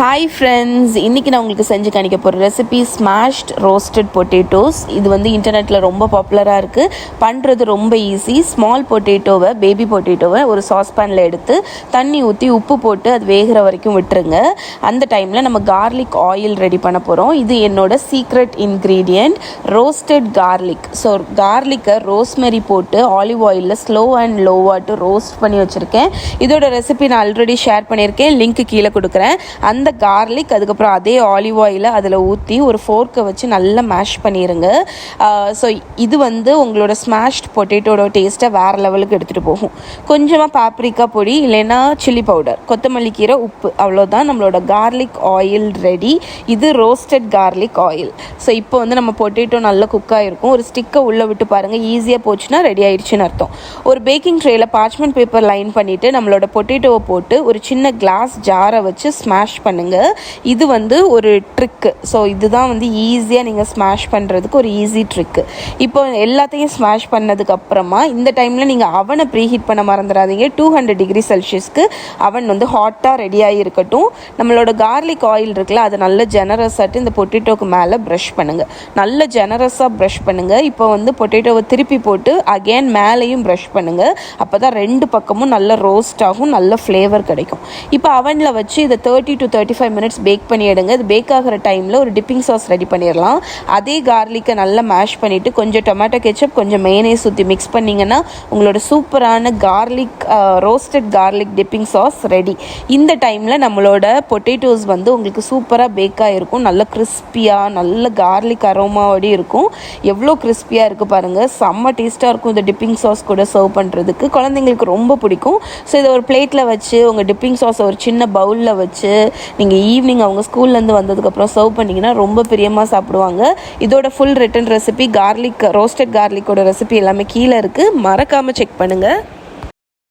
Hi friends, இன்றைக்கி நான் உங்களுக்கு செஞ்சு காணிக்க போகிற ரெசிபி ஸ்மாஷ்ட் ரோஸ்டட் பொட்டேட்டோஸ். இது வந்து இன்டர்நெட்டில் ரொம்ப பாப்புலராக இருக்குது. பண்ணுறது ரொம்ப ஈஸி. ஸ்மால் பொட்டேட்டோவை, பேபி பொட்டேட்டோவை ஒரு சாஸ்பேனில் எடுத்து தண்ணி ஊற்றி உப்பு போட்டு அது வேகிற வரைக்கும் விட்டுருங்க. அந்த டைமில் நம்ம கார்லிக் ஆயில் ரெடி பண்ண போகிறோம். இது என்னோட secret ingredient, roasted garlic. So கார்லிக்கை ரோஸ்மெரி போட்டு ஆலிவ் ஆயிலில் ஸ்லோ அண்ட் லோவாட்டு ரோஸ்ட் பண்ணி வச்சுருக்கேன். இதோட ரெசிபி நான் ஆல்ரெடி ஷேர் பண்ணியிருக்கேன், லிங்க் கீழே கொடுக்குறேன். அந்த கார்லிக் அதுக்கப்புறம் அதே ஆலிவ் ஆயிலை அதில் ஊற்றி ஒரு ஃபோர்க்கை வச்சு நல்லா மேஷ் பண்ணிடுங்க. ஸோ இது வந்து உங்களோட ஸ்மாஷ்ட் பொட்டேட்டோட டேஸ்ட்டை வேறு லெவலுக்கு எடுத்துகிட்டு போகும். கொஞ்சமாக பாப்ரிக்கா பொடி, இல்லைன்னா சில்லி பவுடர், கொத்தமல்லி கீரை, உப்பு, அவ்வளோதான் நம்மளோட கார்லிக் ஆயில் ரெடி. இது ரோஸ்டட் கார்லிக் ஆயில். ஸோ இப்போ வந்து நம்ம பொட்டேட்டோ நல்லா குக்காக இருக்கும். ஒரு ஸ்டிக்கை உள்ளே விட்டு பாருங்கள், ஈஸியாக போச்சுன்னா ரெடி ஆயிடுச்சுன்னு அர்த்தம். ஒரு பேக்கிங் ட்ரேயில் பார்ச்மெண்ட் பேப்பர் லைன் பண்ணிவிட்டு நம்மளோட பொட்டேட்டோவை போட்டு ஒரு சின்ன கிளாஸ் ஜாரை வச்சு ஸ்மாஷ் பண்ணுங்கள். இது வந்து ஒரு ட்ரிக்கு. ஸோ இதுதான் வந்து ஈஸியாக நீங்கள் ஸ்மாஷ் பண்ணுறதுக்கு ஒரு ஈஸி ட்ரிக்கு. இப்போ எல்லாத்தையும் ஸ்மாஷ் பண்ணதுக்கப்புறமா இந்த டைமில் நீங்கள் அவனை ப்ரீஹீட் பண்ண மறந்துடாதீங்க. 200 டிகிரி செல்சியஸ்க்கு அவன் வந்து ஹாட்டாக ரெடியாகி இருக்கட்டும். நம்மளோட கார்லிக் ஆயில் இருக்குல்ல, அதை நல்ல ஜெனரஸாட்டு இந்த பொட்டேட்டோக்கு மேலே ப்ரஷ் பண்ணுங்கள். நல்ல ஜெனரஸாக ப்ரஷ் பண்ணுங்கள். இப்போ வந்து பொட்டேட்டோவை திருப்பி போட்டு அகேன் மேலேயும் ப்ரஷ் பண்ணுங்கள். அப்போ தான் ரெண்டு பக்கமும் நல்ல ரோஸ்ட் ஆகும், நல்ல ஃப்ளேவர் கிடைக்கும். இப்போ அவனில் வச்சு இதை 30 to 35 மினிட்ஸ் பேக் பண்ணி எடுங்க. இது பேக் ஆகிற டைமில் ஒரு டிப்பிங் சாஸ் ரெடி பண்ணிடலாம். அதே கார்லிக்கை நல்லா மேஷ் பண்ணிவிட்டு கொஞ்சம் டொமேட்டோ கெச்சப், கொஞ்சம் மேனேஸ் ஊற்றி மிக்ஸ் பண்ணிங்கன்னா உங்களோட சூப்பரான garlic roasted garlic dipping sauce ready. இந்த டைமில் நம்மளோட பொட்டேட்டோஸ் வந்து உங்களுக்கு சூப்பராக பேக்காக இருக்கும். நல்ல கிறிஸ்பியாக, நல்ல கார்லிக் அரோமாவோடு இருக்கும். எவ்வளோ கிறிஸ்பியாக இருக்குது பாருங்கள், செம்ம டேஸ்ட்டாக இருக்கும். இந்த டிப்பிங் சாஸ் கூட சர்வ் பண்ணுறதுக்கு குழந்தைங்களுக்கு ரொம்ப பிடிக்கும். ஸோ இதை ஒரு பிளேட்டில் வச்சு உங்கள் டிப்பிங் சாஸை ஒரு சின்ன பவுலில் வச்சு நீங்கள் ஈவினிங் அவங்க ஸ்கூல்லேருந்து வந்ததுக்கப்புறம் சர்வ் பண்ணிங்கன்னா ரொம்ப பிரியமாக சாப்பிடுவாங்க. இதோட ஃபுல் ரிட்டன் ரெசிபி, ரோஸ்டட் கார்லிக்கோட ரெசிபி எல்லாமே கீழே இருக்குது, மறக்காமல் செக் பண்ணுங்கள்.